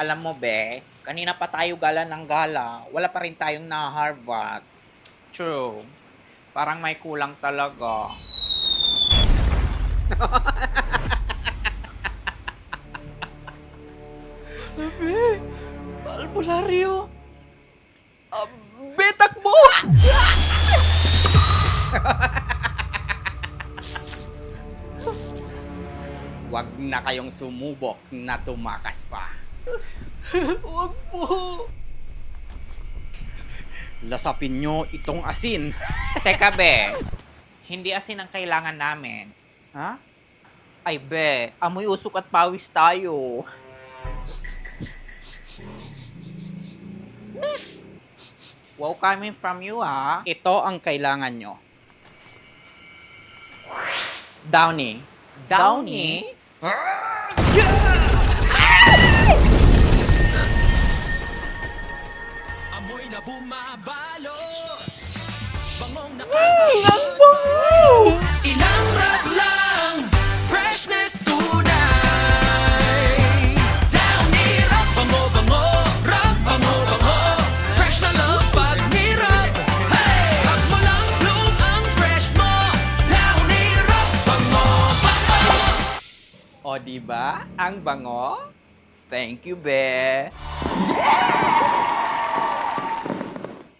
Alam mo, be, kanina pa tayo gala ng gala. Wala pa rin tayong na-Harvard. True. Parang may kulang talaga. Be, albularyo. Be, takbo! Huwag na kayong sumubok na tumakas pa. Huwag po. Lasapin nyo itong asin. Teka, be. Hindi asin ang kailangan namin. Ha? Ay, be. Amoy usok at pawis tayo. Wow, coming from you, ha? Ito ang kailangan nyo. Downy. Downy? Amoy na bumabalo. Bangong Ang bango! Ilang rap lang, freshness tunay. Downy rap, bango, bango, rap, bango, bango. Fresh na love pag nirap. Hey! Rap mo lang, bloom ang fresh mo. Downy rap, bango, bango. O, diba? Ang bango? Thank you, be.